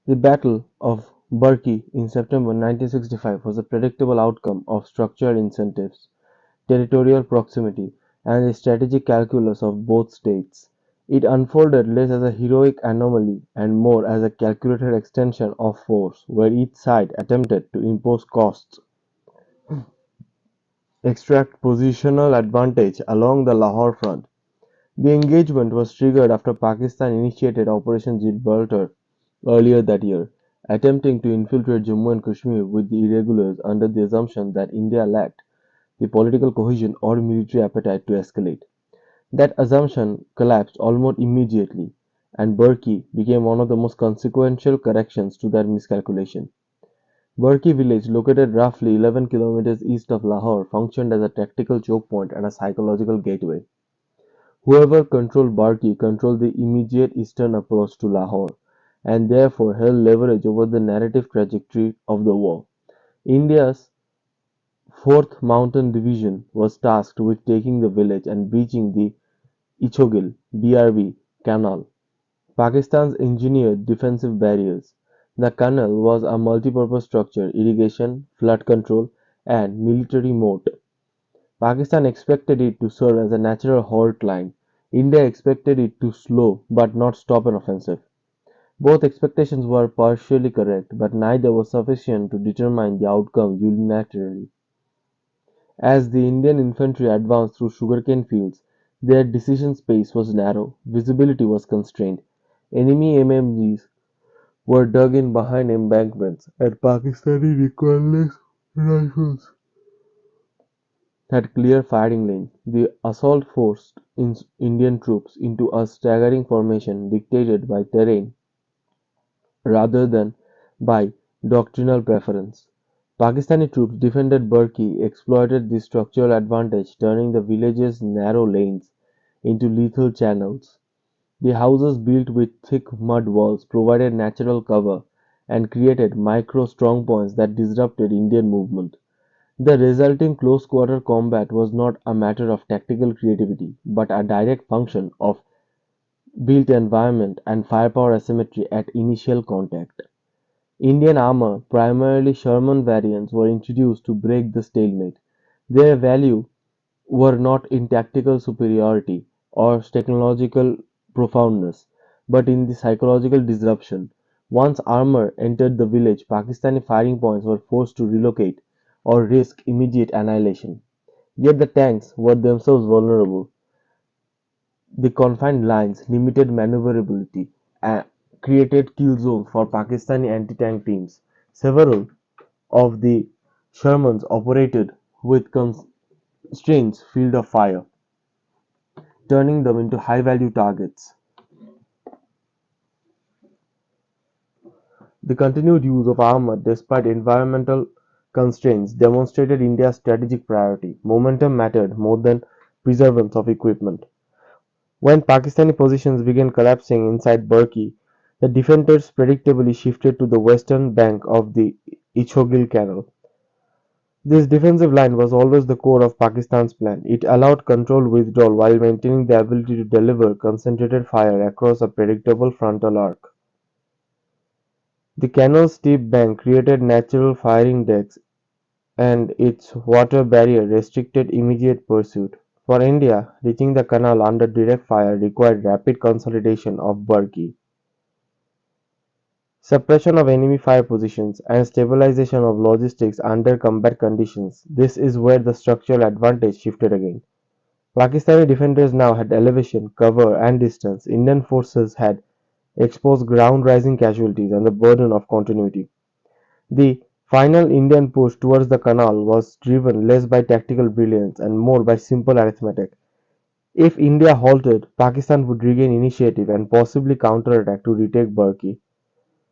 The Battle of Barki in September 1965 was a predictable outcome of structured incentives, territorial proximity, and the strategic calculus of both states. It unfolded less as a heroic anomaly and more as a calculated extension of force, where each side attempted to impose costs, extract positional advantage along the Lahore front. The engagement was triggered after Pakistan initiated Operation Gibraltar earlier that year, attempting to infiltrate Jammu and Kashmir with the irregulars under the assumption that India lacked the political cohesion or military appetite to escalate. That assumption collapsed almost immediately, and Burki became one of the most consequential corrections to that miscalculation. Burki village, located roughly 11 kilometers east of Lahore, functioned as a tactical choke point and a psychological gateway. Whoever controlled Barki controlled the immediate eastern approach to Lahore, and therefore held leverage over the narrative trajectory of the war. India's Fourth Mountain Division was tasked with taking the village and breaching the Ichhogil (BRB) Canal, Pakistan's engineered defensive barriers. The canal was a multi-purpose structure: irrigation, flood control, and military moat. Pakistan expected it to serve as a natural halt line. India expected it to slow but not stop an offensive. Both expectations were partially correct, but neither was sufficient to determine the outcome unilaterally. As the Indian infantry advanced through sugarcane fields, their decision space was narrow, visibility was constrained. Enemy MMGs were dug in behind embankments, and Pakistani recoilless rifles had clear firing lanes. The assault forced Indian troops into a staggering formation dictated by terrain rather than by doctrinal preference. Pakistani troops defended Burki, exploited this structural advantage, turning the village's narrow lanes into lethal channels. The houses, built with thick mud walls, provided natural cover and created micro strongpoints that disrupted Indian movement. The resulting close-quarter combat was not a matter of tactical creativity, but a direct function of built environment and firepower asymmetry at initial contact. Indian armor, primarily Sherman variants, were introduced to break the stalemate. Their value were not in tactical superiority or technological profoundness, but in the psychological disruption. Once armor entered the village, Pakistani firing points were forced to relocate or risk immediate annihilation. Yet the tanks were themselves vulnerable. The confined lines, limited maneuverability, created kill zones for Pakistani anti-tank teams. Several of the Shermans operated with constraints field of fire, turning them into high-value targets. The continued use of armor despite environmental constraints demonstrated India's strategic priority. Momentum mattered more than preservance of equipment. When Pakistani positions began collapsing inside Barki, the defenders predictably shifted to the western bank of the Ichhogil Canal. This defensive line was always the core of Pakistan's plan. It allowed controlled withdrawal while maintaining the ability to deliver concentrated fire across a predictable frontal arc. The canal's steep bank created natural firing decks, and its water barrier restricted immediate pursuit. For India, reaching the canal under direct fire required rapid consolidation of Barki, suppression of enemy fire positions, and stabilization of logistics under combat conditions. This is where the structural advantage shifted again. Pakistani defenders now had elevation, cover, and distance. Indian forces had exposed ground rising casualties and the burden of continuity. The final Indian push towards the canal was driven less by tactical brilliance and more by simple arithmetic. If India halted, Pakistan would regain initiative and possibly counterattack to retake Barki.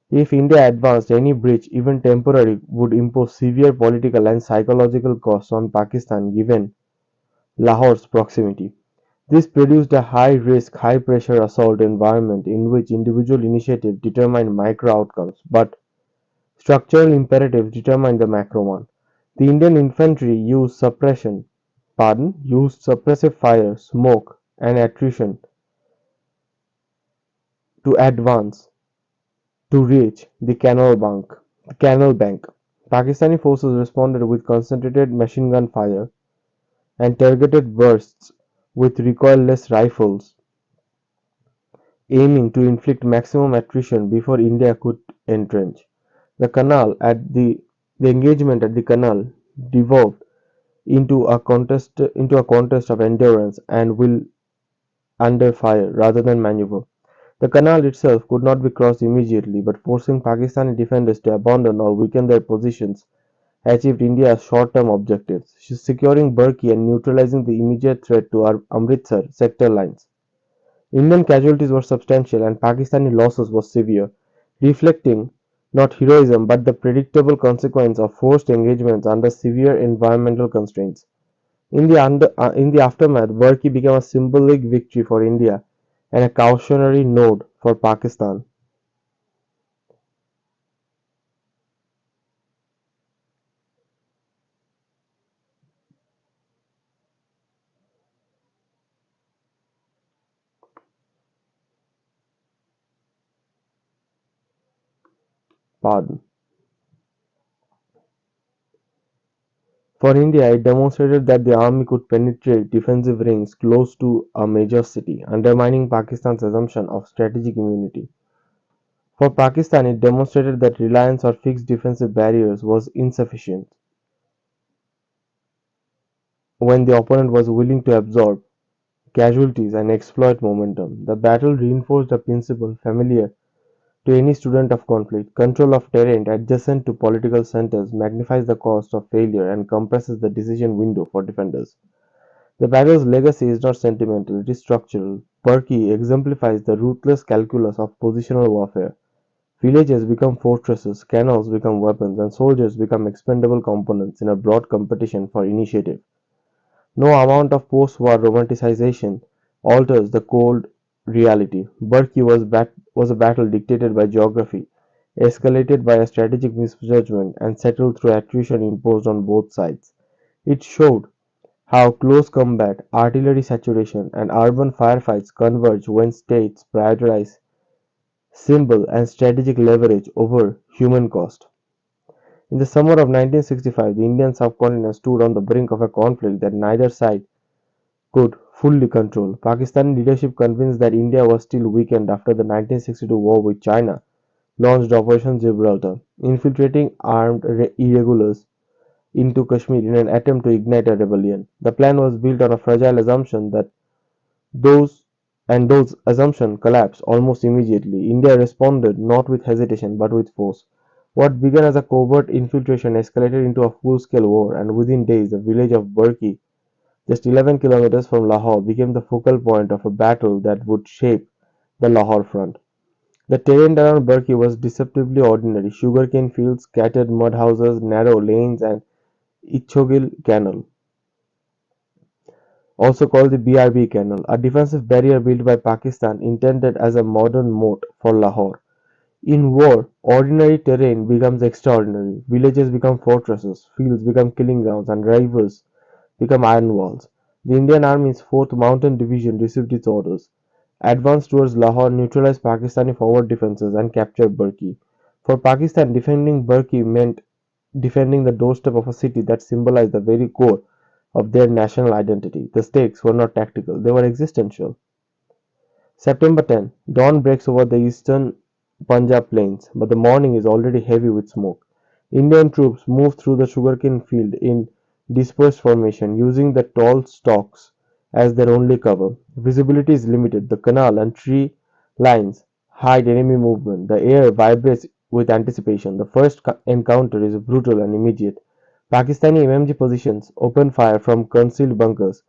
If India advanced, any breach, even temporary, would impose severe political and psychological costs on Pakistan given Lahore's proximity. This produced a high-risk, high-pressure assault environment in which individual initiative determined micro outcomes, but structural imperatives determined the macro one. The Indian infantry used suppressive fire, smoke, and attrition to advance. to reach the canal bank. Pakistani forces responded with concentrated machine gun fire and targeted bursts with recoilless rifles, aiming to inflict maximum attrition before India could entrench. The canal at the engagement at the canal devolved into a contest of endurance and will under fire rather than maneuver. The canal itself could not be crossed immediately, but forcing Pakistani defenders to abandon or weaken their positions achieved India's short-term objectives, securing Barki and neutralizing the immediate threat to our Amritsar sector lines. Indian casualties were substantial and Pakistani losses were severe, reflecting not heroism but the predictable consequence of forced engagements under severe environmental constraints. In the aftermath, Barki became a symbolic victory for India and a cautionary note for Pakistan. Pardon. For India, it demonstrated that the army could penetrate defensive rings close to a major city, undermining Pakistan's assumption of strategic immunity. For Pakistan, it demonstrated that reliance on fixed defensive barriers was insufficient when the opponent was willing to absorb casualties and exploit momentum. The battle reinforced a principle familiar to any student of conflict: control of terrain adjacent to political centers magnifies the cost of failure and compresses the decision window for defenders. The battle's legacy is not sentimental, it is structural. Barki exemplifies the ruthless calculus of positional warfare. Villages become fortresses, canals become weapons, and soldiers become expendable components in a broad competition for initiative. No amount of post-war romanticization alters the cold reality. Barki was a battle dictated by geography, escalated by a strategic misjudgment, and settled through attrition imposed on both sides. It showed how close combat, artillery saturation, and urban firefights converge when states prioritize symbol and strategic leverage over human cost. In the summer of 1965, the Indian subcontinent stood on the brink of a conflict that neither side could fully control. Pakistani leadership, convinced that India was still weakened after the 1962 war with China, launched Operation Gibraltar, infiltrating armed irregulars into Kashmir in an attempt to ignite a rebellion. The plan was built on a fragile assumption that those those assumptions collapsed almost immediately. India responded not with hesitation but with force. What began as a covert infiltration escalated into a full-scale war, and within days the village of Barki, just 11 kilometers from Lahore, became the focal point of a battle that would shape the Lahore front. The terrain around Barki was deceptively ordinary: sugarcane fields, scattered mud houses, narrow lanes, and Ichhogil Canal, also called the BRB Canal, a defensive barrier built by Pakistan intended as a modern moat for Lahore. In war, ordinary terrain becomes extraordinary. Villages become fortresses, fields become killing grounds, and rivers become iron walls. The Indian Army's 4th Mountain Division received its orders, advanced towards Lahore, neutralized Pakistani forward defenses, and captured Barki. For Pakistan, defending Barki meant defending the doorstep of a city that symbolized the very core of their national identity. The stakes were not tactical, they were existential. September 10. Dawn breaks over the eastern Punjab plains, but the morning is already heavy with smoke. Indian troops move through the sugarcane field in dispersed formation, using the tall stalks as their only cover. Visibility is limited. The canal and tree lines hide enemy movement. The air vibrates with anticipation. The first encounter is brutal and immediate. Pakistani MMG positions open fire from concealed bunkers,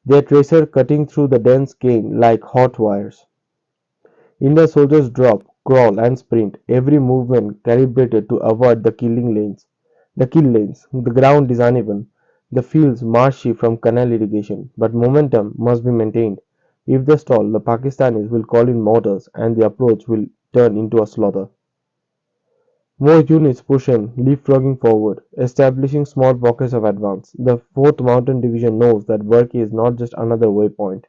their tracer cutting through the dense cane like hot wires. Indian soldiers drop, crawl, and sprint, every movement calibrated to avoid the kill lanes. The ground is uneven, the fields marshy from canal irrigation, but momentum must be maintained. If they stall, the Pakistanis will call in mortars and the approach will turn into a slaughter. More units push in, leapfrogging forward, establishing small pockets of advance. The 4th Mountain Division knows that Barki is not just another waypoint.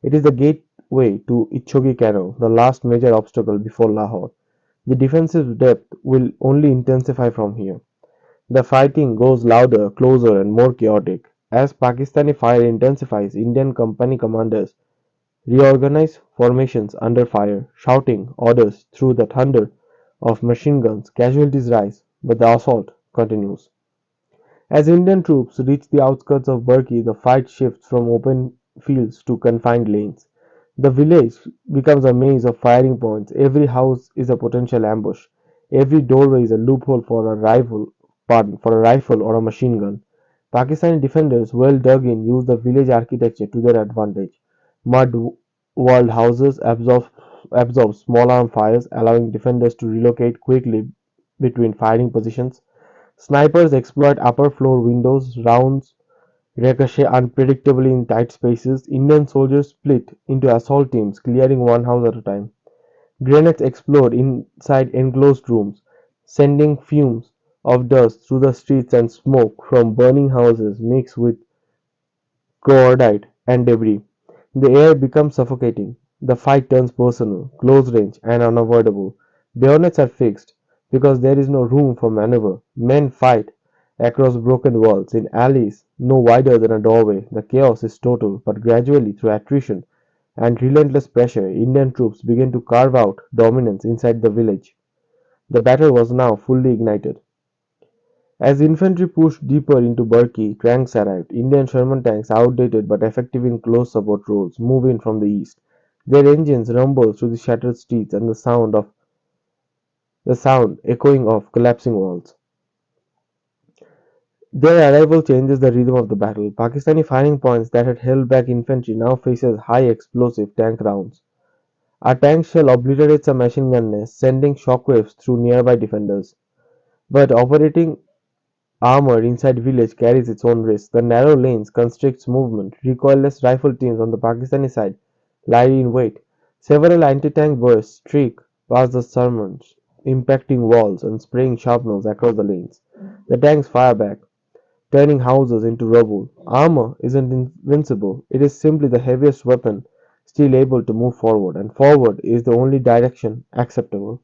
It is the gateway to Ichhogil Canal, the last major obstacle before Lahore. The defensive depth will only intensify from here. The fighting goes louder, closer, and more chaotic. As Pakistani fire intensifies, Indian company commanders reorganize formations under fire, shouting orders through the thunder of machine guns. Casualties rise, but the assault continues. As Indian troops reach the outskirts of Barki, the fight shifts from open fields to confined lanes. The village becomes a maze of firing points. Every house is a potential ambush. Every doorway is a loophole for a rifle or a machine gun. Pakistani defenders, well dug in, use the village architecture to their advantage. Mud-walled houses absorb small arm fires, allowing defenders to relocate quickly between firing positions. Snipers exploit upper floor windows, rounds ricochet unpredictably in tight spaces. Indian soldiers split into assault teams, clearing one house at a time. Grenades explode inside enclosed rooms, sending fumes of dust through the streets and smoke from burning houses mixed with cordite and debris. The air becomes suffocating. The fight turns personal, close range, and unavoidable. Bayonets are fixed because there is no room for maneuver. Men fight across broken walls in alleys no wider than a doorway. The chaos is total, but gradually, through attrition and relentless pressure, Indian troops begin to carve out dominance inside the village. The battle was now fully ignited. As infantry pushed deeper into Barki, tanks arrived. Indian Sherman tanks, outdated but effective in close support roles, move in from the east. Their engines rumble through the shattered streets and the sound echoing of collapsing walls. Their arrival changes the rhythm of the battle. Pakistani firing points that had held back infantry now faces high explosive tank rounds. A tank shell obliterates a machine gun nest, sending shockwaves through nearby defenders. But operating armor inside village carries its own risks. The narrow lanes constricts movement. Recoilless rifle teams on the Pakistani side lie in wait. Several anti-tank bursts streak past the Shermans, impacting walls and spraying shrapnels across the lanes. The tanks fire back, turning houses into rubble. Armor isn't invincible, it is simply the heaviest weapon still able to move forward, and forward is the only direction acceptable.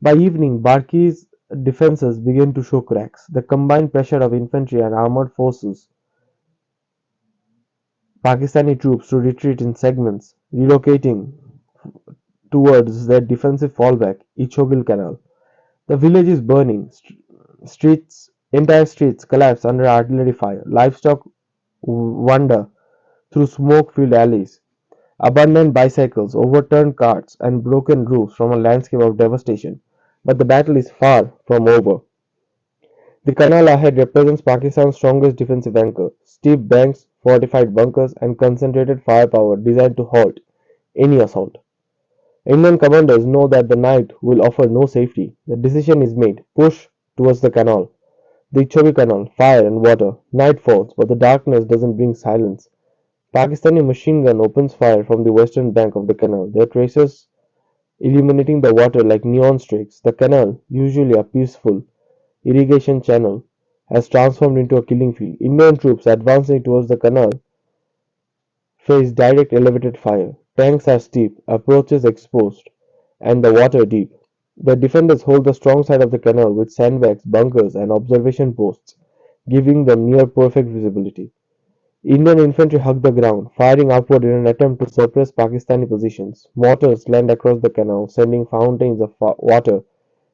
By evening, Barki's defenses began to show cracks. The combined pressure of infantry and armored forces Pakistani troops to retreat in segments, relocating towards their defensive fallback, Ichhogil Canal. The village is burning. Entire streets collapse under artillery fire. Livestock wander through smoke-filled alleys. Abandoned bicycles, overturned carts, and broken roofs form a landscape of devastation. But the battle is far from over. The canal ahead represents Pakistan's strongest defensive anchor. Steep banks, fortified bunkers, and concentrated firepower designed to halt any assault. Indian commanders know that the night will offer no safety. The decision is made: push towards the canal. The Ichhogil Canal, fire and water. Night falls, but the darkness doesn't bring silence. Pakistani machine gun opens fire from the western bank of the canal, their tracers illuminating the water like neon streaks. The canal, usually a peaceful irrigation channel, has transformed into a killing field. Indian troops advancing towards the canal face direct elevated fire. Tanks are steep, approaches exposed, and the water deep. The defenders hold the strong side of the canal with sandbags, bunkers, and observation posts, giving them near perfect visibility. Indian infantry hug the ground, firing upward in an attempt to suppress Pakistani positions. Mortars land across the canal, sending fountains of water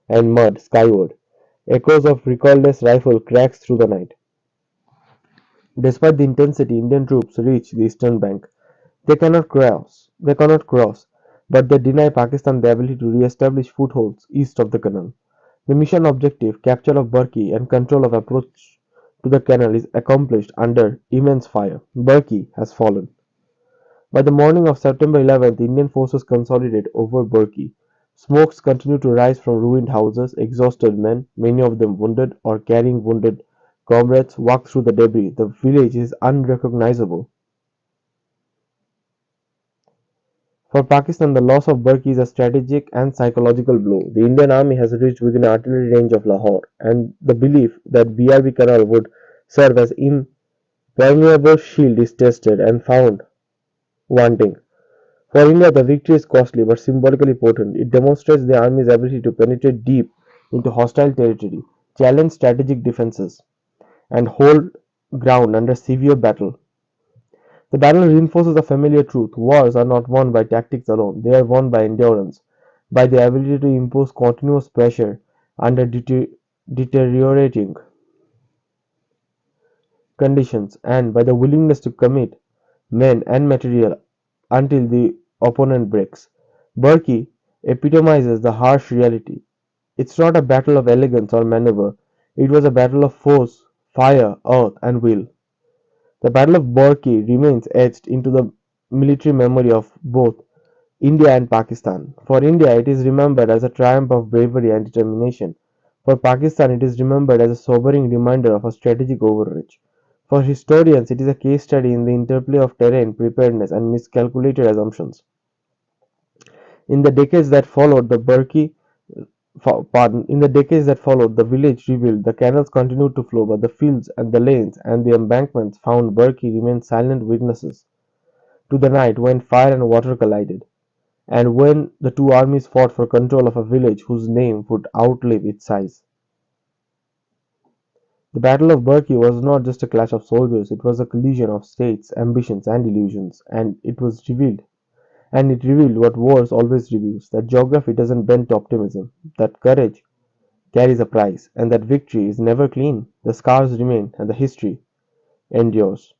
and mud skyward. Echoes of recoilless rifle cracks through the night. Despite the intensity, Indian troops reach the eastern bank. They cannot cross, but they deny Pakistan the ability to re-establish footholds east of the canal. The mission objective, capture of Barki and control of approach to the canal, is accomplished under immense fire. Barki has fallen. By the morning of September 11th, Indian forces consolidate over Barki. Smokes continue to rise from ruined houses. Exhausted men, many of them wounded or carrying wounded comrades, walk through the debris. The village is unrecognizable. For Pakistan, the loss of Barki is a strategic and psychological blow. The Indian army has reached within artillery range of Lahore, and the belief that BRB Canal would serve as impermeable shield is tested and found wanting. For India, the victory is costly but symbolically potent. It demonstrates the army's ability to penetrate deep into hostile territory, challenge strategic defenses, and hold ground under severe battle. The battle reinforces a familiar truth: wars are not won by tactics alone, they are won by endurance, by the ability to impose continuous pressure under deteriorating conditions, and by the willingness to commit men and material until the opponent breaks. Barki epitomizes the harsh reality. It's not a battle of elegance or maneuver, it was a battle of force, fire, earth, and will. The Battle of Barki remains etched into the military memory of both India and Pakistan. For India, it is remembered as a triumph of bravery and determination. For Pakistan, it is remembered as a sobering reminder of a strategic overreach. For historians, it is a case study in the interplay of terrain, preparedness, and miscalculated assumptions. In the decades that followed, the village rebuilt, the canals continued to flow, but the fields and the lanes and the embankments found Barki remained silent witnesses to the night when fire and water collided, and when the two armies fought for control of a village whose name would outlive its size. The Battle of Barki was not just a clash of soldiers, it was a collision of states, ambitions, and illusions, and it revealed what wars always reveals: that geography doesn't bend to optimism, that courage carries a price, and that victory is never clean. The scars remain, and the history endures.